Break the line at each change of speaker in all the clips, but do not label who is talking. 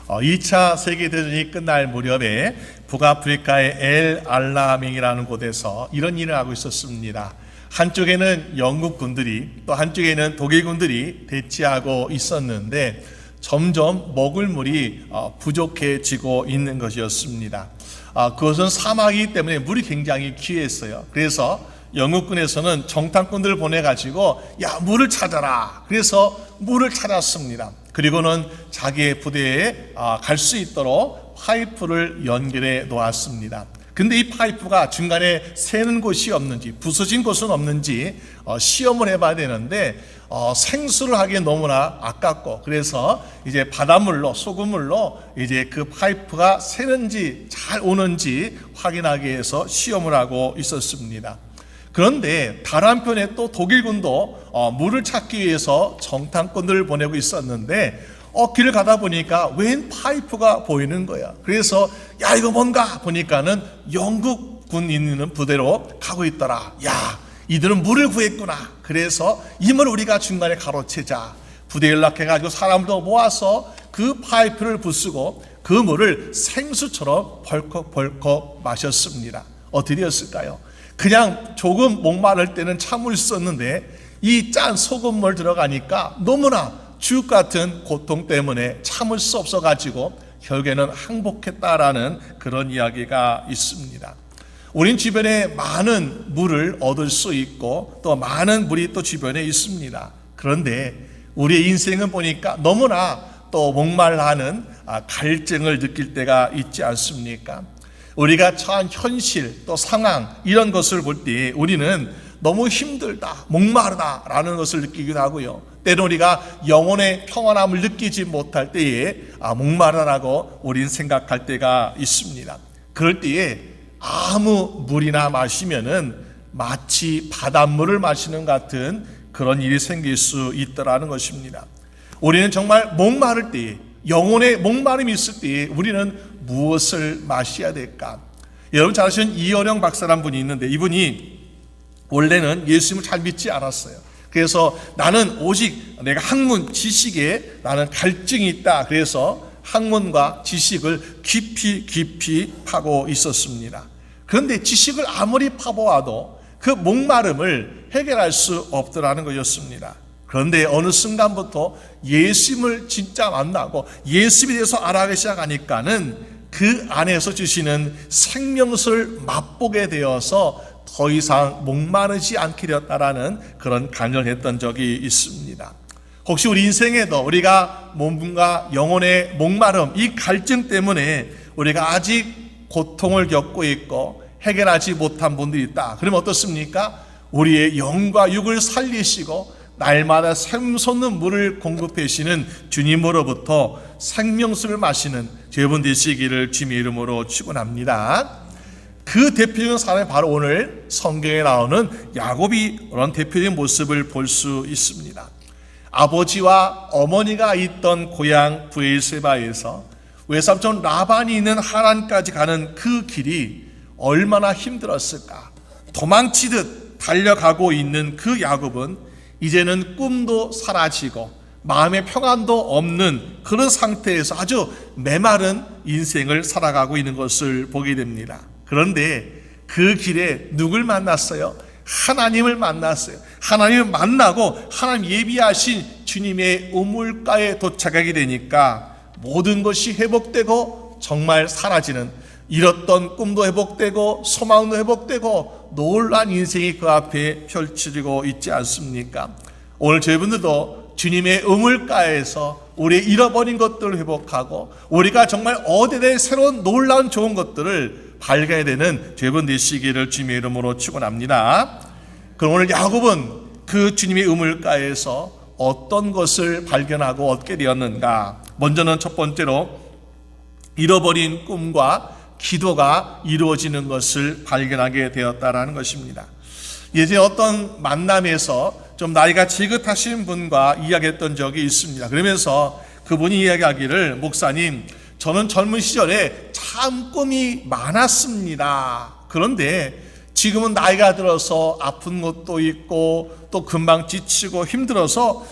2차 세계대전이 끝날 무렵에 북아프리카의 엘 알라밍이라는 곳에서 이런 일을 하고 있었습니다. 한쪽에는 영국 군들이 또 한쪽에는 독일 군들이 대치하고 있었는데 점점 먹을 물이 부족해지고 있는 것이었습니다. 그것은 사막이기 때문에 물이 굉장히 귀했어요. 그래서 영국군에서는 정탐꾼들을 보내가지고 물을 찾아라. 그래서 물을 찾았습니다. 그리고는 자기의 부대에 갈 수 있도록 파이프를 연결해 놓았습니다. 근데 이 파이프가 중간에 새는 곳이 없는지 부서진 곳은 없는지 시험을 해봐야 되는데 생수를 하기에 너무나 아깝고 그래서 이제 바닷물로 소금물로 이제 그 파이프가 새는지 잘 오는지 확인하기 위해서 시험을 하고 있었습니다. 그런데 다른 한편에 또 독일군도 물을 찾기 위해서 정탐꾼들을 보내고 있었는데 길을 가다 보니까 웬 파이프가 보이는 거야. 그래서 이거 뭔가 보니까는 영국군 있는 부대로 가고 있더라. 이들은 물을 구했구나. 그래서 이 물을 우리가 중간에 가로채자. 부대 연락해가지고 사람도 모아서 그 파이프를 부수고 그 물을 생수처럼 벌컥벌컥 마셨습니다. 어떻게 되었을까요? 그냥 조금 목마를 때는 참을 수 있었는데 이 짠 소금물 들어가니까 너무나 죽 같은 고통 때문에 참을 수 없어가지고 결국에는 항복했다라는 그런 이야기가 있습니다. 우린 주변에 많은 물을 얻을 수 있고 또 많은 물이 또 주변에 있습니다. 그런데 우리의 인생은 보니까 너무나 또 목말라하는 갈증을 느낄 때가 있지 않습니까? 우리가 처한 현실 또 상황 이런 것을 볼 때 우리는 너무 힘들다, 목마르다라는 것을 느끼기도 하고요. 때로 우리가 영혼의 평안함을 느끼지 못할 때에 목마르다라고 우린 생각할 때가 있습니다. 그럴 때에 아무 물이나 마시면은 마치 바닷물을 마시는 같은 그런 일이 생길 수 있더라는 것입니다. 우리는 정말 목마를 때에 영혼의 목마름이 있을 때에 우리는 무엇을 마셔야 될까? 여러분 잘 아시는 이어령 박사라는 분이 있는데 이분이 원래는 예수님을 잘 믿지 않았어요. 그래서 나는 오직 내가 학문, 지식에 나는 갈증이 있다. 그래서 학문과 지식을 깊이 파고 있었습니다. 그런데 지식을 아무리 파보아도 그 목마름을 해결할 수 없더라는 것이었습니다. 그런데 어느 순간부터 예수님을 진짜 만나고 예수님에 대해서 알아가기 시작하니까는 그 안에서 주시는 생명수를 맛보게 되어서 더 이상 목마르지 않게 되었다라는 그런 간증을 했던 적이 있습니다. 혹시 우리 인생에도 우리가 몸과 영혼의 목마름, 이 갈증 때문에 우리가 아직 고통을 겪고 있고 해결하지 못한 분들이 있다. 그러면 어떻습니까? 우리의 영과 육을 살리시고 날마다 샘솟는 물을 공급해 주시는 주님으로부터 생명수를 마시는 여러분 되시기를 주님의 이름으로 축원합니다. 그 대표적인 사람이 바로 오늘 성경에 나오는 야곱이 그런 대표적인 모습을 볼 수 있습니다. 아버지와 어머니가 있던 고향 브엘세바에서 외삼촌 라반이 있는 하란까지 가는 그 길이 얼마나 힘들었을까. 도망치듯 달려가고 있는 그 야곱은 이제는 꿈도 사라지고 마음의 평안도 없는 그런 상태에서 아주 메마른 인생을 살아가고 있는 것을 보게 됩니다. 그런데 그 길에 누굴 만났어요? 하나님을 만났어요. 하나님을 만나고 하나님 예비하신 주님의 우물가에 도착하게 되니까 모든 것이 회복되고 정말 사라지는, 잃었던 꿈도 회복되고 소망도 회복되고 놀라운 인생이 그 앞에 펼쳐지고 있지 않습니까? 오늘 저희분들도 주님의 우물가에서 우리의 잃어버린 것들을 회복하고 우리가 정말 어디에 새로운 놀라운 좋은 것들을 발견해야 되는 저희분 되시기를 주님의 이름으로 축원합니다. 그럼 오늘 야곱은 그 주님의 우물가에서 어떤 것을 발견하고 얻게 되었는가? 먼저는 첫 번째로 잃어버린 꿈과 기도가 이루어지는 것을 발견하게 되었다라는 것입니다. 예전에 어떤 만남에서 좀 나이가 지긋하신 분과 이야기했던 적이 있습니다. 그러면서 그분이 이야기하기를, 목사님, 저는 젊은 시절에 참 꿈이 많았습니다. 그런데 지금은 나이가 들어서 아픈 것도 있고 또 금방 지치고 힘들어서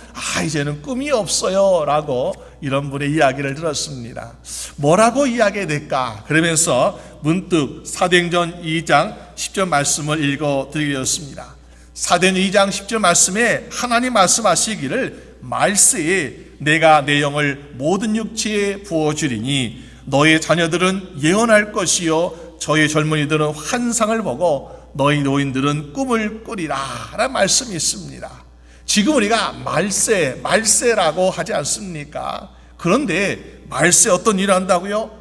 이제는 꿈이 없어요 라고 이런 분의 이야기를 들었습니다. 뭐라고 이야기해야 될까? 그러면서 문득 사도행전 2장 10절 말씀을 읽어드리겠습니다. 사도행전 2장 10절 말씀에 하나님 말씀하시기를 말세에 내가 내 영을 모든 육체에 부어주리니 너의 자녀들은 예언할 것이요 저희 젊은이들은 환상을 보고 너희 노인들은 꿈을 꾸리라 라는 말씀이 있습니다. 지금 우리가 말세라고 하지 않습니까? 그런데 말세 어떤 일을 한다고요?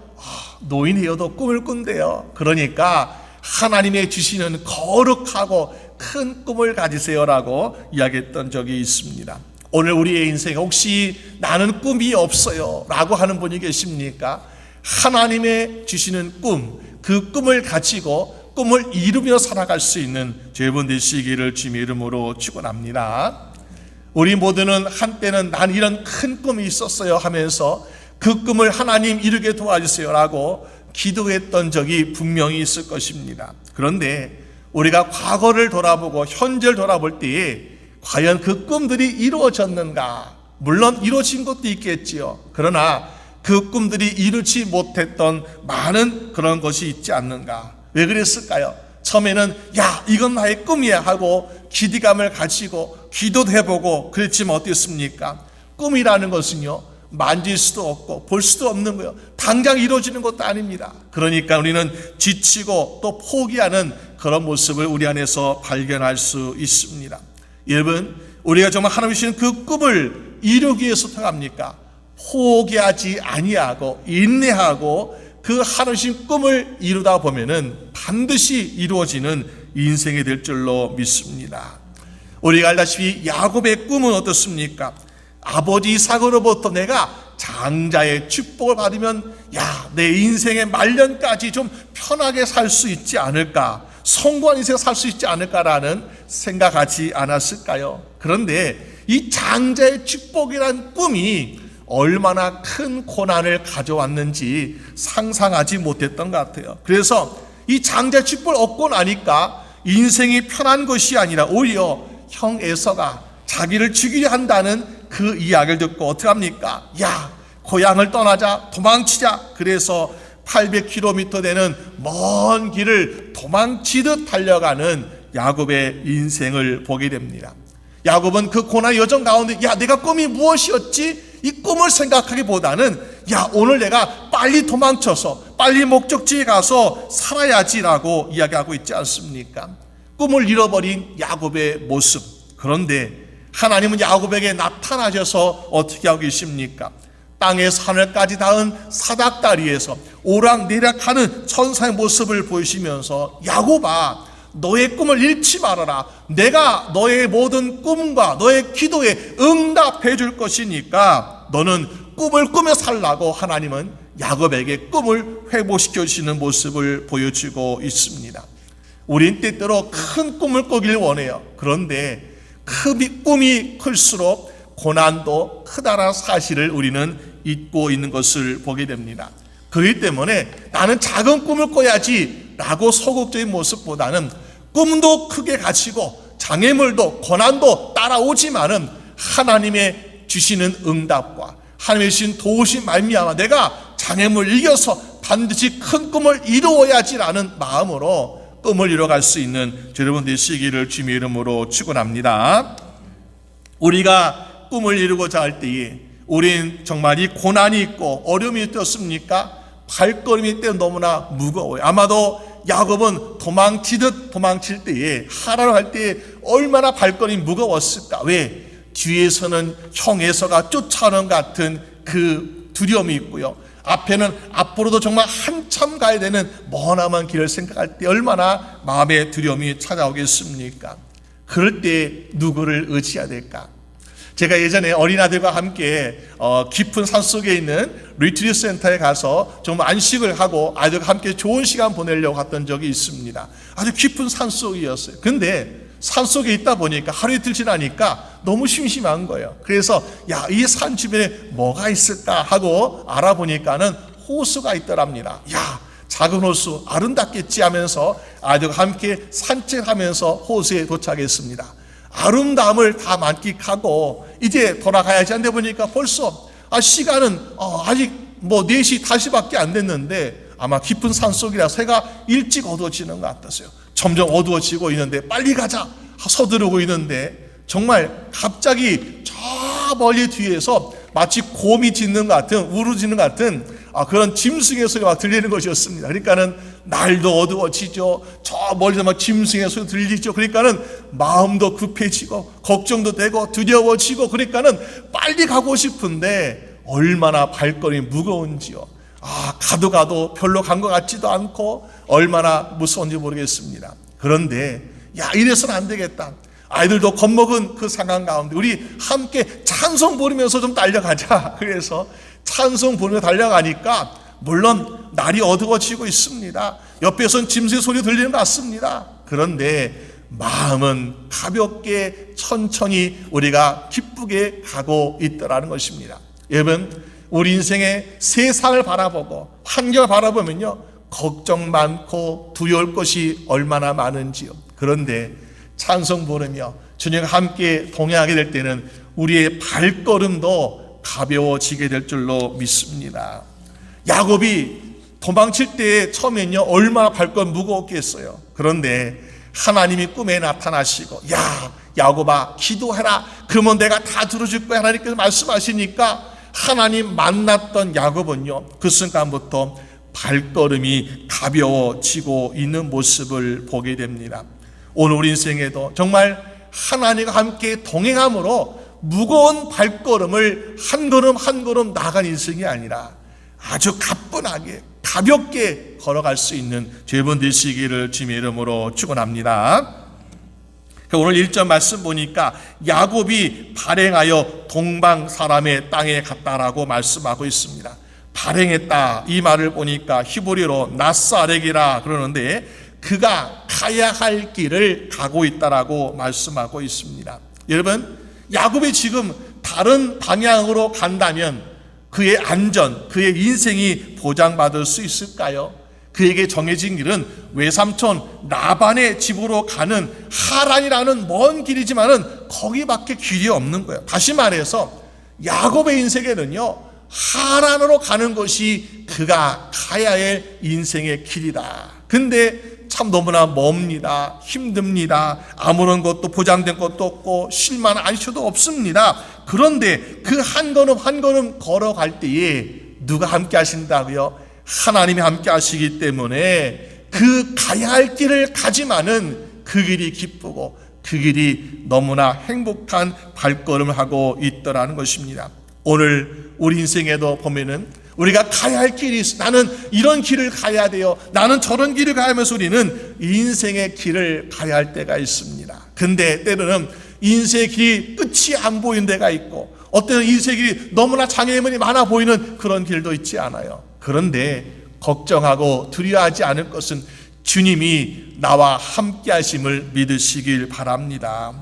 노인이어도 꿈을 꾼대요. 그러니까 하나님의 주시는 거룩하고 큰 꿈을 가지세요라고 이야기했던 적이 있습니다. 오늘 우리의 인생에 혹시 나는 꿈이 없어요 라고 하는 분이 계십니까? 하나님의 주시는 꿈, 그 꿈을 가지고 꿈을 이루며 살아갈 수 있는 여러분 되시기를 주님의 이름으로 축원합니다. 우리 모두는 한때는 난 이런 큰 꿈이 있었어요 하면서 그 꿈을 하나님 이루게 도와주세요라고 기도했던 적이 분명히 있을 것입니다. 그런데 우리가 과거를 돌아보고 현재를 돌아볼 때에 과연 그 꿈들이 이루어졌는가? 물론 이루어진 것도 있겠지요. 그러나 그 꿈들이 이루지 못했던 많은 그런 것이 있지 않는가? 왜 그랬을까요? 처음에는 이건 나의 꿈이야 하고 기대감을 가지고 기도도 해보고 그랬지만 어땠습니까? 꿈이라는 것은요 만질 수도 없고 볼 수도 없는 거예요. 당장 이루어지는 것도 아닙니다. 그러니까 우리는 지치고 또 포기하는 그런 모습을 우리 안에서 발견할 수 있습니다. 여러분, 우리가 정말 하나님 주시는 그 꿈을 이루기 위해서 어떻게 합니까? 포기하지 아니하고 인내하고 그 하나님 주신 꿈을 이루다 보면은 반드시 이루어지는 인생이 될 줄로 믿습니다. 우리가 알다시피 야곱의 꿈은 어떻습니까? 아버지 이삭으로부터 내가 장자의 축복을 받으면 내 인생의 말년까지 좀 편하게 살 수 있지 않을까, 성공한 인생 살 수 있지 않을까라는 생각하지 않았을까요? 그런데 이 장자의 축복이란 꿈이 얼마나 큰 고난을 가져왔는지 상상하지 못했던 것 같아요. 그래서 이 장자의 축복을 얻고 나니까 인생이 편한 것이 아니라 오히려 형 에서가 자기를 죽이려 한다는 그 이야기를 듣고 어떻게 합니까? 고향을 떠나자, 도망치자. 그래서 800km 되는 먼 길을 도망치듯 달려가는 야곱의 인생을 보게 됩니다. 야곱은 그 고난의 여정 가운데 내가 꿈이 무엇이었지? 이 꿈을 생각하기보다는 오늘 내가 빨리 도망쳐서 빨리 목적지에 가서 살아야지라고 이야기하고 있지 않습니까? 꿈을 잃어버린 야곱의 모습. 그런데 하나님은 야곱에게 나타나셔서 어떻게 하고 계십니까? 땅의 하늘까지 닿은 사닥다리에서 오락내락하는 천사의 모습을 보이시면서 야곱아, 너의 꿈을 잃지 말아라. 내가 너의 모든 꿈과 너의 기도에 응답해 줄 것이니까 너는 꿈을 꾸며 살라고 하나님은 야곱에게 꿈을 회복시켜 주시는 모습을 보여주고 있습니다. 우린 때때로 큰 꿈을 꾸길 원해요. 그런데 꿈이 클수록 고난도 크다라는 사실을 우리는 잊고 있는 것을 보게 됩니다. 그렇기 때문에 나는 작은 꿈을 꿔야지 라고 소극적인 모습보다는 꿈도 크게 가지고 장애물도 고난도 따라오지만은 하나님의 주시는 응답과 하나님의 주신 도우심 말미암아 내가 장애물 이겨서 반드시 큰 꿈을 이루어야지라는 마음으로 꿈을 이뤄갈 수 있는 여러분 되시기를 주님의 이름으로 축원합니다. 우리가 꿈을 이루고자 할 때에 우린 정말 이 고난이 있고 어려움이 어떻습니까? 발걸음이 때는 너무나 무거워요. 아마도 야곱은 도망칠 때에 하라로 할 때에 얼마나 발걸음이 무거웠을까? 왜? 뒤에서는 형 에서가 쫓아오는 같은 그 두려움이 있고요. 앞에는 앞으로도 정말 한참 가야 되는 머나먼 길을 생각할 때 얼마나 마음의 두려움이 찾아오겠습니까? 그럴 때 누구를 의지해야 될까? 제가 예전에 어린아들과 함께 깊은 산속에 있는 리트리트 센터에 가서 정말 안식을 하고 아이들과 함께 좋은 시간 보내려고 갔던 적이 있습니다. 아주 깊은 산속이었어요. 근데 산속에 있다 보니까 하루 이틀 지나니까 너무 심심한 거예요. 그래서 이 산 주변에 뭐가 있을까 하고 알아보니까는 호수가 있더랍니다. 작은 호수 아름답겠지 하면서 아이들과 함께 산책하면서 호수에 도착했습니다. 아름다움을 다 만끽하고 이제 돌아가야지 하는데 보니까 벌써 시간은 아직 4시 5시밖에 안 됐는데 아마 깊은 산속이라서 해가 일찍 어두워지는 것 같았어요. 점점 어두워지고 있는데 빨리 가자 서두르고 있는데 정말 갑자기 저 멀리 뒤에서 마치 곰이 짖는 것 같은 우르짖는 것 같은 그런 짐승의 소리가 막 들리는 것이었습니다. 그러니까는 날도 어두워지죠. 저 멀리서 막 짐승의 소리 들리죠. 그러니까는 마음도 급해지고 걱정도 되고 두려워지고 그러니까는 빨리 가고 싶은데 얼마나 발걸음이 무거운지요. 가도 별로 간 것 같지도 않고 얼마나 무서운지 모르겠습니다. 그런데 이래서는 안 되겠다. 아이들도 겁먹은 그 상황 가운데 우리 함께 찬송 부르면서 좀 달려가자. 그래서 찬송 부르며 달려가니까 물론 날이 어두워지고 있습니다. 옆에선 짐승 소리 들리는 것 같습니다. 그런데 마음은 가볍게 천천히 우리가 기쁘게 가고 있더라는 것입니다. 여러분, 우리 인생의 세상을 바라보고 환경을 바라보면요, 걱정 많고 두려울 것이 얼마나 많은지요. 그런데 찬송 부르며 주님과 함께 동행하게 될 때는 우리의 발걸음도 가벼워지게 될 줄로 믿습니다. 야곱이 도망칠 때 처음엔요 얼마나 발걸음 무거웠겠어요. 그런데 하나님이 꿈에 나타나시고 야곱아 기도해라 그러면 내가 다 들어줄 거야 하나님께서 말씀하시니까 하나님 만났던 야곱은요 그 순간부터 발걸음이 가벼워지고 있는 모습을 보게 됩니다. 오늘 우리 인생에도 정말 하나님과 함께 동행함으로 무거운 발걸음을 한 걸음 한 걸음 나아간 인생이 아니라 아주 가뿐하게 가볍게 걸어갈 수 있는 여러분 되시기를 주님의 이름으로 축원합니다. 오늘 1절 말씀 보니까 야곱이 발행하여 동방 사람의 땅에 갔다라고 말씀하고 있습니다. 발행했다 이 말을 보니까 히브리어로 나사렉이라 그러는데 그가 가야 할 길을 가고 있다라고 말씀하고 있습니다. 여러분, 야곱이 지금 다른 방향으로 간다면 그의 안전, 그의 인생이 보장받을 수 있을까요? 그에게 정해진 길은 외삼촌 라반의 집으로 가는 하란이라는 먼 길이지만은 거기밖에 길이 없는 거예요. 다시 말해서 야곱의 인생에는요 하란으로 가는 것이 그가 가야 할 인생의 길이다. 근데 참 너무나 멉니다. 힘듭니다. 아무런 것도 보장된 것도 없고 쉴만 안셔도 없습니다. 그런데 그 한 걸음 한 걸음 걸어갈 때에 누가 함께 하신다고요? 하나님이 함께 하시기 때문에 그 가야 할 길을 가지만은 그 길이 기쁘고 그 길이 너무나 행복한 발걸음을 하고 있더라는 것입니다. 오늘 우리 인생에도 보면은 우리가 가야 할 길이 있어. 나는 이런 길을 가야 돼요. 나는 저런 길을 가야 하면서 우리는 인생의 길을 가야 할 때가 있습니다. 근데 때로는 인생의 길이 끝이 안 보이는 데가 있고 어떤 인생의 길이 너무나 장애물이 많아 보이는 그런 길도 있지 않아요. 그런데 걱정하고 두려워하지 않을 것은 주님이 나와 함께 하심을 믿으시길 바랍니다.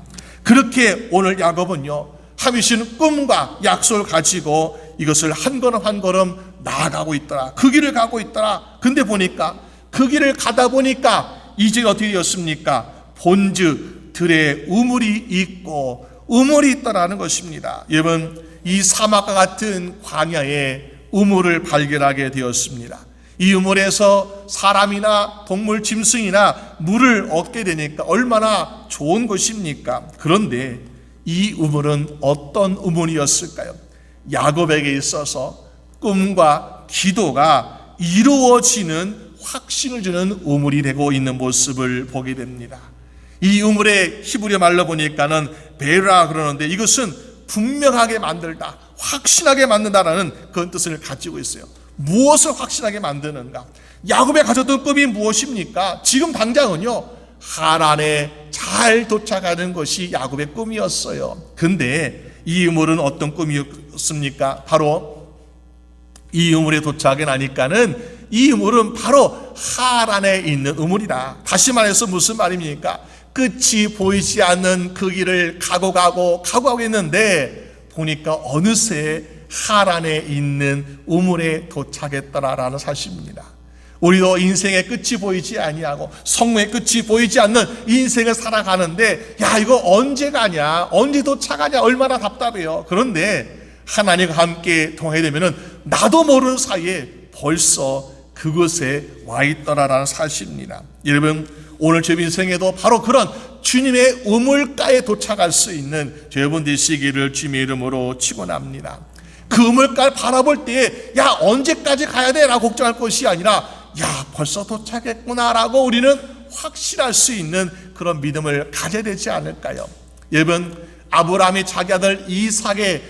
그렇게 오늘 야곱은요 하미시는 꿈과 약속을 가지고 이것을 한 걸음 한 걸음 나아가고 있더라. 그 길을 가고 있더라. 근데 보니까 그 길을 가다 보니까 이제 어떻게 되었습니까? 본즉 들에 우물이 있고 우물이 있다라는 것입니다. 여러분, 이 사막과 같은 광야에 우물을 발견하게 되었습니다. 이 우물에서 사람이나 동물, 짐승이나 물을 얻게 되니까 얼마나 좋은 것입니까? 그런데 이 우물은 어떤 우물이었을까요? 야곱에게 있어서 꿈과 기도가 이루어지는 확신을 주는 우물이 되고 있는 모습을 보게 됩니다. 이 우물의 히브리어 말로 보니까는 베라 그러는데 이것은 분명하게 만들다, 확신하게 만든다라는 그런 뜻을 가지고 있어요. 무엇을 확신하게 만드는가? 야곱이 가졌던 꿈이 무엇입니까? 지금 당장은요 하란에 잘 도착하는 것이 야곱의 꿈이었어요. 근데 이 우물은 어떤 꿈이었습니까? 바로 이 우물에 도착해 나니까는 이 우물은 바로 하란에 있는 우물이다. 다시 말해서 무슨 말입니까? 끝이 보이지 않는 그 길을 가고 있는데 보니까 어느새 하란에 있는 우물에 도착했더라라는 사실입니다. 우리도 인생의 끝이 보이지 아니하고 성공의 끝이 보이지 않는 인생을 살아가는데 야 이거 언제 가냐, 언제 도착하냐, 얼마나 답답해요. 그런데 하나님과 함께 동행하게 되면은 나도 모르는 사이에 벌써 그곳에 와 있더라라는 사실입니다. 여러분, 오늘 제 인생에도 바로 그런 주님의 우물가에 도착할 수 있는 여러분 되시기를 주님의 이름으로 축원합니다. 그 우물가를 바라볼 때에 야 언제까지 가야 돼? 라고 걱정할 것이 아니라 야 벌써 도착했구나 라고 우리는 확실할 수 있는 그런 믿음을 가져야 되지 않을까요? 여러분, 아브라함이 자기 아들 이삭의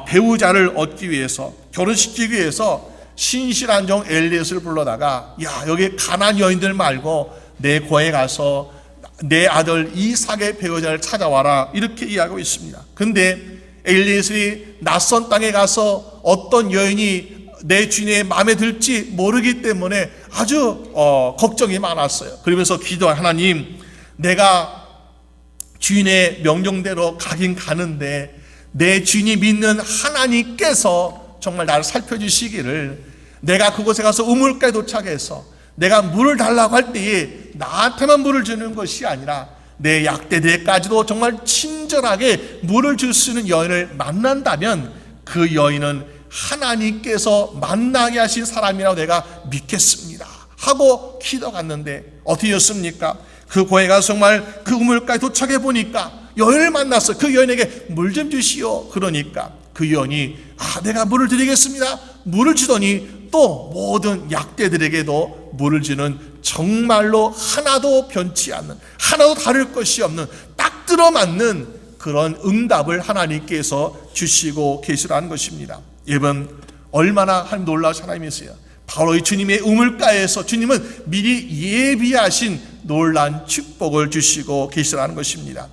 배우자를 얻기 위해서, 결혼시키기 위해서 신실한 종 엘리에스를 불러다가 야 여기 가나안 여인들 말고 내 고향에 가서 내 아들 이삭의 배우자를 찾아와라, 이렇게 이야기하고 있습니다. 근데 엘리에셀이 낯선 땅에 가서 어떤 여인이 내 주인의 마음에 들지 모르기 때문에 아주 걱정이 많았어요. 그러면서 기도한 하나님, 내가 주인의 명령대로 가긴 가는데 내 주인이 믿는 하나님께서 정말 나를 살펴주시기를, 내가 그곳에 가서 우물가에 도착해서 내가 물을 달라고 할 때에 나한테만 물을 주는 것이 아니라 내 약대들에까지도 정말 친절하게 물을 줄 수 있는 여인을 만난다면 그 여인은 하나님께서 만나게 하신 사람이라고 내가 믿겠습니다 하고 기도갔는데 어떻게 였습니까? 그 고향에 가서 정말 그 우물가에 도착해 보니까 여인을 만났어. 그 여인에게 물 좀 주시오. 그러니까 그 여인이 내가 물을 드리겠습니다. 물을 주더니 또 모든 약대들에게도 물을 주는, 정말로 하나도 변치 않는, 하나도 다를 것이 없는 딱 들어맞는 그런 응답을 하나님께서 주시고 계시라는 것입니다. 여러분, 얼마나 하나님 놀라우신 하나님이세요. 바로 이 주님의 우물가에서 주님은 미리 예비하신 놀라운 축복을 주시고 계시라는 것입니다.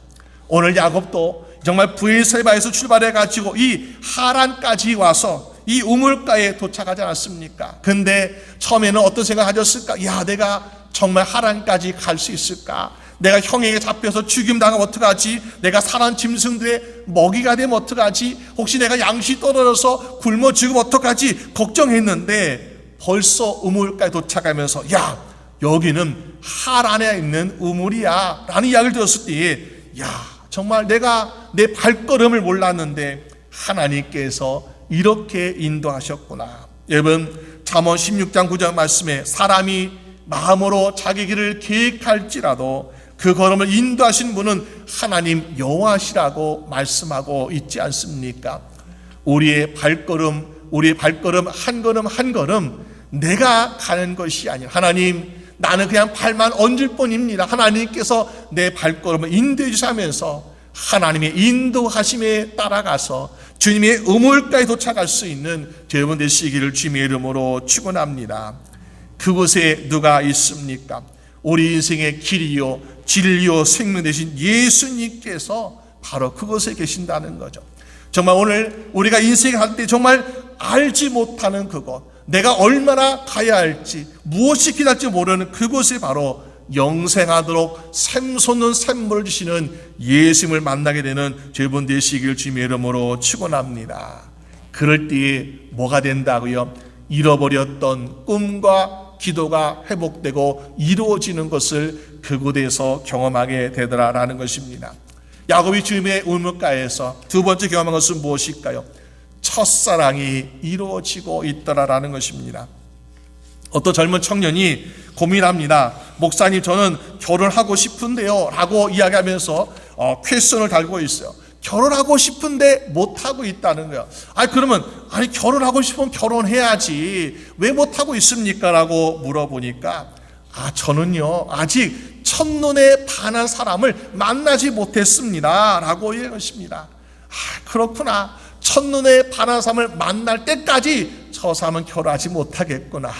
오늘 야곱도 정말 브에르세바에서 출발해 가지고 이 하란까지 와서 이 우물가에 도착하지 않았습니까? 근데 처음에는 어떤 생각을 가졌을까? 야, 내가 정말 하란까지 갈 수 있을까? 내가 형에게 잡혀서 죽임당하면 어떡하지? 내가 살한 짐승들의 먹이가 되면 어떡하지? 혹시 내가 양식 떨어져서 굶어 죽으면 어떡하지? 걱정했는데 벌써 우물가에 도착하면서 야, 여기는 하란에 있는 우물이야 라는 이야기를 들었을 때에 야, 정말 내가 내 발걸음을 몰랐는데 하나님께서 이렇게 인도하셨구나. 여러분, 잠언 16장 9절 말씀에 사람이 마음으로 자기 길을 계획할지라도 그 걸음을 인도하신 분은 하나님 여호와시라고 말씀하고 있지 않습니까? 우리의 발걸음 한 걸음 한 걸음 내가 가는 것이 아니라 하나님, 나는 그냥 발만 얹을 뿐입니다. 하나님께서 내 발걸음을 인도해 주시면서 하나님의 인도하심에 따라가서 주님의 우물가에 도착할 수 있는 여러분 되시기를 주님의 이름으로 축원합니다. 그곳에 누가 있습니까? 우리 인생의 길이요 진리요 생명 되신 예수님께서 바로 그곳에 계신다는 거죠. 정말 오늘 우리가 인생에 갈 때 정말 알지 못하는 그곳, 내가 얼마나 가야 할지, 무엇이 기다릴지 모르는 그곳에 바로 영생하도록 샘솟는 샘물을 주시는 예수님을 만나게 되는 여러분 되시길 주님의 이름으로 축원합니다. 그럴 때에 뭐가 된다고요? 잃어버렸던 꿈과 기도가 회복되고 이루어지는 것을 그곳에서 경험하게 되더라라는 것입니다. 야곱이 주님의 우물가에서 두 번째 경험한 것은 무엇일까요? 첫사랑이 이루어지고 있더라라는 것입니다. 어떤 젊은 청년이 고민합니다. 목사님, 저는 결혼하고 싶은데요 라고 이야기하면서 퀘스천을 달고 있어요. 결혼하고 싶은데 못하고 있다는 거예요. 그러면 결혼하고 싶으면 결혼해야지 왜 못하고 있습니까? 라고 물어보니까 저는요 아직 첫눈에 반한 사람을 만나지 못했습니다 라고 얘기했습니다. 그렇구나. 첫눈에 반한 사람을 만날 때까지 저 사람은 결혼하지 못하겠구나.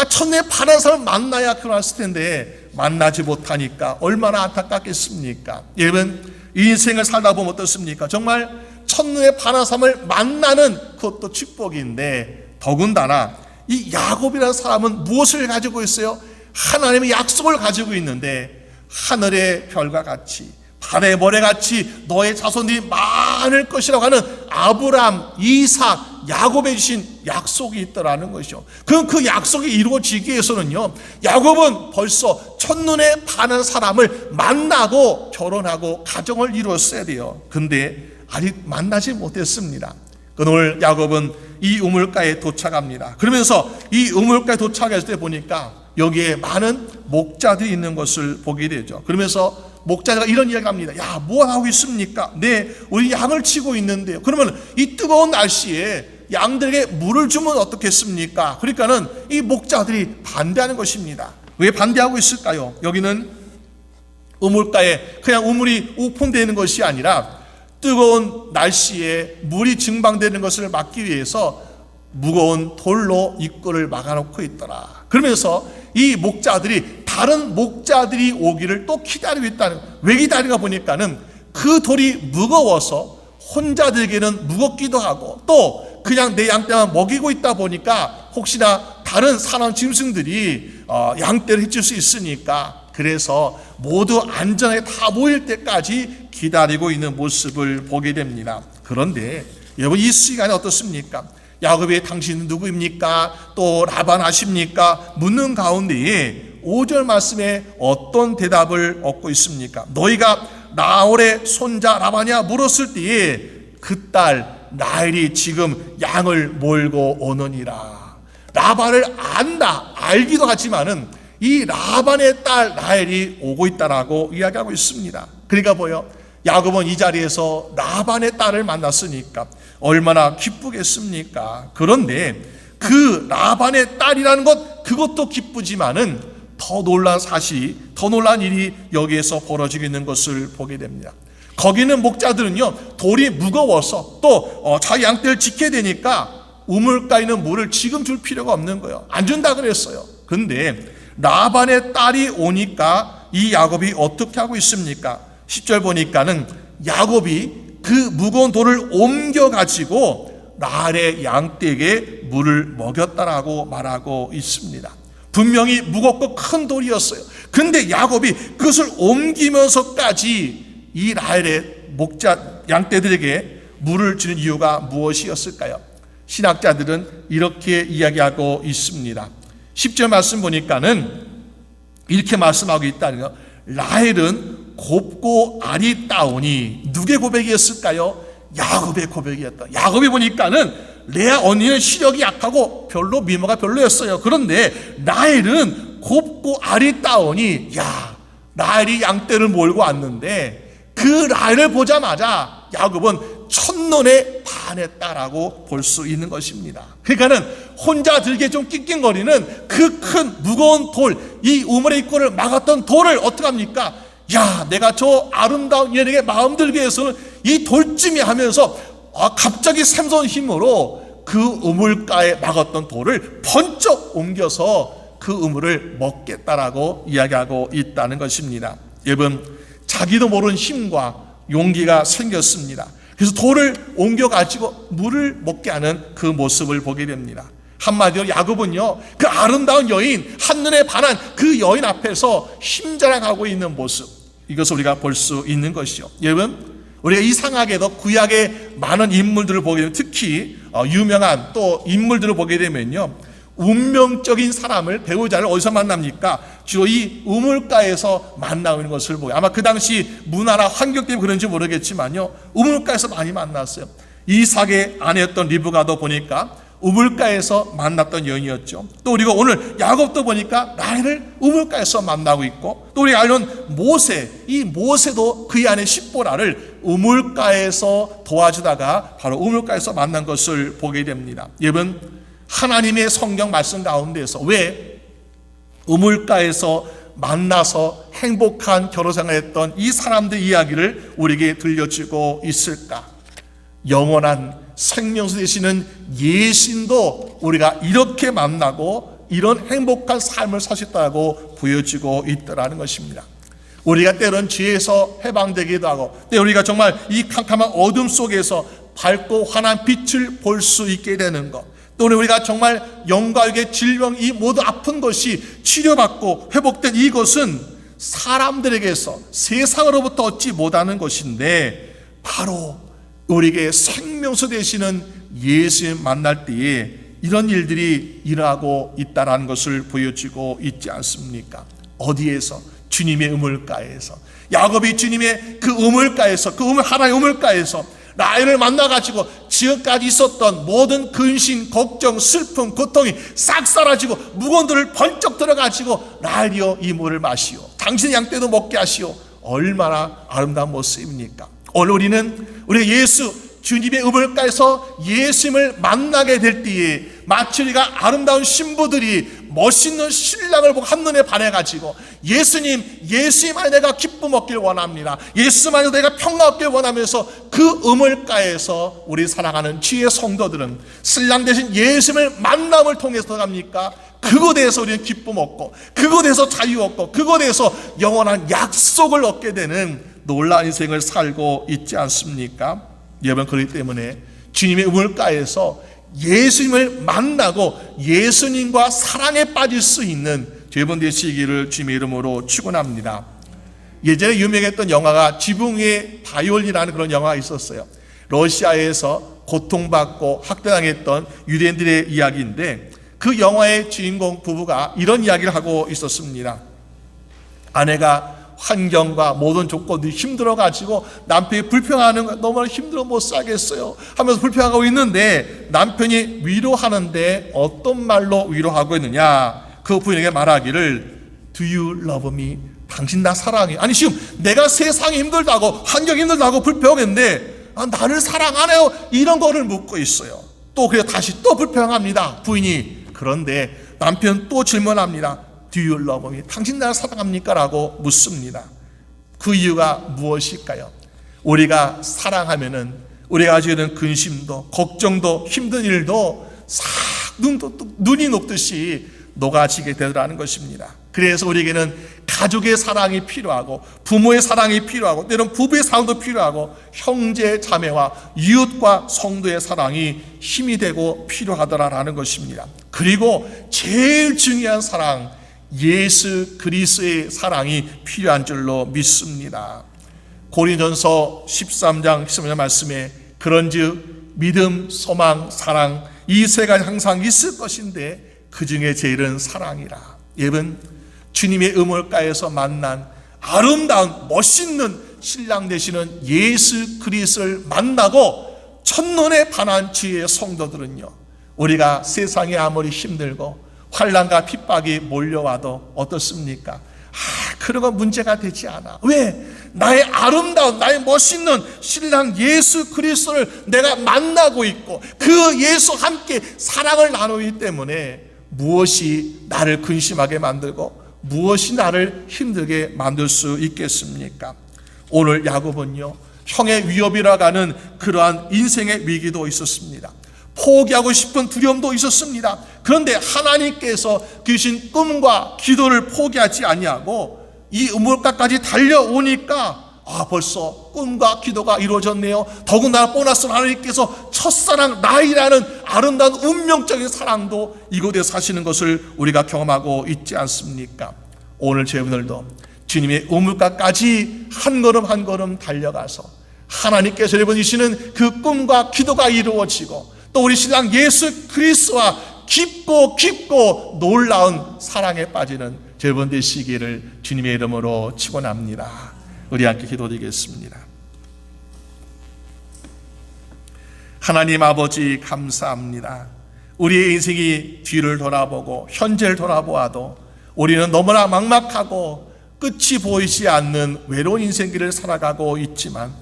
첫눈에 반한 사람을 만나야 결혼했을 텐데 만나지 못하니까 얼마나 안타깝겠습니까? 여러분, 이 인생을 살다 보면 어떻습니까? 정말 첫눈에 반한 사람을 만나는 그것도 축복인데 더군다나 이 야곱이라는 사람은 무엇을 가지고 있어요? 하나님의 약속을 가지고 있는데 하늘의 별과 같이 바다의 모래같이 너의 자손들이 많을 것이라고 하는 아브람, 이삭, 야곱에 주신 약속이 있더라는 것이죠. 그럼 그 약속이 이루어지기 위해서는요, 야곱은 벌써 첫눈에 반한 사람을 만나고 결혼하고 가정을 이루었어야 돼요. 근데 아직 만나지 못했습니다. 오늘 야곱은 이 우물가에 도착합니다. 그러면서 이 우물가에 도착했을 때 보니까 여기에 많은 목자들이 있는 것을 보게 되죠. 그러면서 목자가 이런 이야기를 합니다. 야, 뭐 하고 있습니까? 네, 우리 양을 치고 있는데요. 그러면 이 뜨거운 날씨에 양들에게 물을 주면 어떻겠습니까? 그러니까는 이 목자들이 반대하는 것입니다. 왜 반대하고 있을까요? 여기는 우물가에 그냥 우물이 오픈되는 것이 아니라 뜨거운 날씨에 물이 증방되는 것을 막기 위해서 무거운 돌로 입구를 막아놓고 있더라. 그러면서 이 목자들이 다른 목자들이 오기를 또 기다리고 있다는, 왜 기다리가 보니까는 그 돌이 무거워서 혼자들에게는 무겁기도 하고 또 그냥 내 양떼만 먹이고 있다 보니까 혹시나 다른 사람 짐승들이 양떼를 해칠 수 있으니까, 그래서 모두 안전하게 다 모일 때까지 기다리고 있는 모습을 보게 됩니다. 그런데 여러분, 이 시간이 어떻습니까? 야곱이 당신은 누구입니까? 또 라반 아십니까? 묻는 가운데에 5절 말씀에 어떤 대답을 얻고 있습니까? 너희가 나홀의 손자 라반이야 물었을 때에 그 딸 라헬이 지금 양을 몰고 오느니라. 라반을 안다, 알기도 하지만은 이 라반의 딸 라헬이 오고 있다라고 이야기하고 있습니다. 그러니까 뭐요? 야곱은 이 자리에서 라반의 딸을 만났으니까 얼마나 기쁘겠습니까? 그런데 그 라반의 딸이라는 것, 그것도 기쁘지만은 더 놀란 사실이, 더 놀란 일이 여기에서 벌어지고 있는 것을 보게 됩니다. 거기는 목자들은요, 돌이 무거워서 또 자기 양떼를 지켜야 되니까 우물가에 있는 물을 지금 줄 필요가 없는 거예요. 안 준다 그랬어요. 근데 라반의 딸이 오니까 이 야곱이 어떻게 하고 있습니까? 10절 보니까는 야곱이 그 무거운 돌을 옮겨가지고 라헬의 양떼에게 물을 먹였다라고 말하고 있습니다. 분명히 무겁고 큰 돌이었어요. 근데 야곱이 그것을 옮기면서까지 이 라헬의 목자 양떼들에게 물을 주는 이유가 무엇이었을까요? 신학자들은 이렇게 이야기하고 있습니다. 10절 말씀 보니까는 이렇게 말씀하고 있다는 거. 라헬은 곱고 아리따우니, 누구의 고백이었을까요? 야곱의 고백이었다. 야곱이 보니까는 레아 언니는 시력이 약하고 별로 미모가 별로였어요. 그런데 라헬은 곱고 아리따우니, 야, 라헬이 양떼를 몰고 왔는데 그 라헬을 보자마자 야곱은 첫눈에 반했다라고 볼 수 있는 것입니다. 그러니까는 혼자 들게 좀 낑낑거리는 그 큰 무거운 돌, 이 우물의 입구를 막았던 돌을 어떻게 합니까? 야, 내가 저 아름다운 여인에게 마음 들게 해서는 이 돌쯤이 하면서 갑자기 샘솟은 힘으로 그 우물가에 막았던 돌을 번쩍 옮겨서 그 우물을 먹겠다라고 이야기하고 있다는 것입니다. 여러분, 자기도 모르는 힘과 용기가 생겼습니다. 그래서 돌을 옮겨가지고 물을 먹게 하는 그 모습을 보게 됩니다. 한마디로 야곱은요, 그 아름다운 여인, 한눈에 반한 그 여인 앞에서 힘자랑하고 있는 모습, 이것을 우리가 볼 수 있는 것이죠. 여러분, 우리가 이상하게도 구약의 많은 인물들을 보게 되면, 특히 유명한 또 인물들을 보게 되면요, 운명적인 사람을, 배우자를 어디서 만납니까? 주로 이 우물가에서 만나는 것을 보여요. 아마 그 당시 문화나 환경 때문에 그런지 모르겠지만요, 우물가에서 많이 만났어요. 이삭의 아내였던 리브가도 보니까 우물가에서 만났던 여인이었죠. 또 우리가 오늘 야곱도 보니까 라헬을 우물가에서 만나고 있고, 또 우리가 알던 모세, 이 모세도 그의 아내 십보라를 우물가에서 도와주다가 바로 우물가에서 만난 것을 보게 됩니다. 여러분, 하나님의 성경 말씀 가운데서 왜 우물가에서 만나서 행복한 결혼생활했던 이 사람들 이야기를 우리에게 들려주고 있을까? 영원한 생명수 되시는 예수님도 우리가 이렇게 만나고 이런 행복한 삶을 사셨다고 보여주고 있더라는 것입니다. 우리가 때론 죄에서 해방되기도 하고, 때 우리가 정말 이 캄캄한 어둠 속에서 밝고 환한 빛을 볼 수 있게 되는 것, 또 우리가 정말 영과육의 질병, 이 모두 아픈 것이 치료받고 회복된 이것은 사람들에게서, 세상으로부터 얻지 못하는 것인데 바로 우리에게 생명수 되시는 예수님 만날 때에 이런 일들이 일어나고 있다는 것을 보여주고 있지 않습니까? 어디에서? 주님의 우물가에서. 야곱이 주님의 그 우물가에서, 하나의 우물가에서 라헬을 만나가지고 지금까지 있었던 모든 근심, 걱정, 슬픔, 고통이 싹 사라지고 무거운들을 번쩍 들어가지고 라헬이여 이 물을 마시오. 당신의 양떼도 먹게 하시오. 얼마나 아름다운 모습입니까? 오늘 우리가 주님의 우물가에서 예수님을 만나게 될 때에 마치 우리가 아름다운 신부들이 멋있는 신랑을 보고 한눈에 반해가지고 예수님 안에 내가 기쁨 얻길 원합니다. 예수님 안에 내가 평화 얻길 원하면서 그 우물가에서 우리 사랑하는 주의 성도들은 신랑 대신 예수님을 만남을 통해서 갑니까? 그곳에서 우리는 기쁨 얻고 그곳에서 자유 얻고 그곳에서 영원한 약속을 얻게 되는 놀라운 인생을 살고 있지 않습니까? 여러분, 그렇기 때문에 주님의 우물가에서 예수님을 만나고 예수님과 사랑에 빠질 수 있는 여러분 되시기를 주님의 이름으로 축원합니다. 예전에 유명했던 영화가 지붕 위의 바이올린이라는 그런 영화가 있었어요. 러시아에서 고통받고 학대당했던 유대인들의 이야기인데 그 영화의 주인공 부부가 이런 이야기를 하고 있었습니다. 아내가 환경과 모든 조건들이 힘들어가지고 남편이 불평하는 거 너무 힘들어 못 살겠어요 하면서 불평하고 있는데 남편이 위로하는데 어떤 말로 위로하고 있느냐? 그 부인에게 말하기를 Do you love me? 당신 나 사랑해. 아니 지금 내가 세상이 힘들다고 환경이 힘들다고 불평했는데 나를 사랑 안 해요? 이런 거를 묻고 있어요. 또 그래서 다시 또 불평합니다, 부인이. 그런데 남편 또 질문합니다. Do you love me? 당신 나를 사랑합니까? 라고 묻습니다. 그 이유가 무엇일까요? 우리가 사랑하면은 우리가 가지고 있는 근심도 걱정도 힘든 일도 싹 눈이 녹듯이 녹아지게 되더라는 것입니다. 그래서 우리에게는 가족의 사랑이 필요하고 부모의 사랑이 필요하고 때로는 부부의 사랑도 필요하고 형제 자매와 이웃과 성도의 사랑이 힘이 되고 필요하더라라는 것입니다. 그리고 제일 중요한 사랑, 예수 그리스도의 사랑이 필요한 줄로 믿습니다. 고린도전서 13장 13절 말씀에 그런즉 믿음, 소망, 사랑 이 세 가지 항상 있을 것인데 그 중에 제일은 사랑이라. 여러분, 주님의 우물가에서 만난 아름다운 멋있는 신랑 되시는 예수 그리스도를 만나고 첫눈에 반한 주의 성도들은요, 우리가 세상에 아무리 힘들고 환난과 핍박이 몰려와도 어떻습니까? 그런 건 문제가 되지 않아. 왜? 나의 아름다운, 나의 멋있는 신랑 예수 그리스도를 내가 만나고 있고 그 예수 함께 사랑을 나누기 때문에 무엇이 나를 근심하게 만들고 무엇이 나를 힘들게 만들 수 있겠습니까? 오늘 야곱은요, 형의 위협이라 가는 그러한 인생의 위기도 있었습니다. 포기하고 싶은 두려움도 있었습니다. 그런데 하나님께서 주신 꿈과 기도를 포기하지 아니하고 이 우물가까지 달려오니까 벌써 꿈과 기도가 이루어졌네요. 더군다나 보너스는 하나님께서 첫사랑 나이라는 아름다운 운명적인 사랑도 이곳에 사시는 것을 우리가 경험하고 있지 않습니까? 오늘 저희들도 주님의 우물가까지 한 걸음 한 걸음 달려가서 하나님께서 여러분 주시는 그 꿈과 기도가 이루어지고 또 우리 신랑 예수 그리스도와 깊고 놀라운 사랑에 빠지는 여러분 되시기를 주님의 이름으로 축원합니다. 우리 함께 기도드리겠습니다. 하나님 아버지 감사합니다. 우리의 인생이 뒤를 돌아보고 현재를 돌아보아도 우리는 너무나 막막하고 끝이 보이지 않는 외로운 인생길을 살아가고 있지만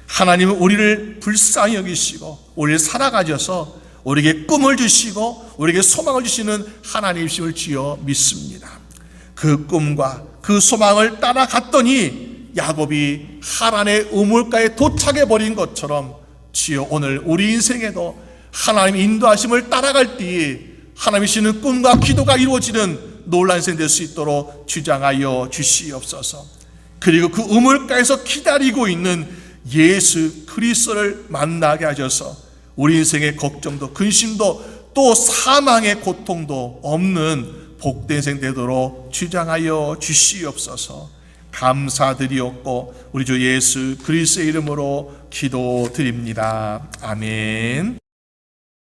하나님은 우리를 불쌍히 여기시고 우리를 살아가셔서 우리에게 꿈을 주시고 우리에게 소망을 주시는 하나님이심을 주여 믿습니다. 그 꿈과 그 소망을 따라갔더니 야곱이 하란의 우물가에 도착해 버린 것처럼 주여 오늘 우리 인생에도 하나님 인도하심을 따라갈 때에 하나님이 주시는 꿈과 기도가 이루어지는 놀라운 인생 될 수 있도록 주장하여 주시옵소서. 그리고 그 우물가에서 기다리고 있는 예수 그리스도를 만나게 하셔서 우리 인생의 걱정도 근심도 또 사망의 고통도 없는 복된 인생 되도록 주장하여 주시옵소서. 감사드리옵고 우리 주 예수 그리스도의 이름으로 기도드립니다. 아멘.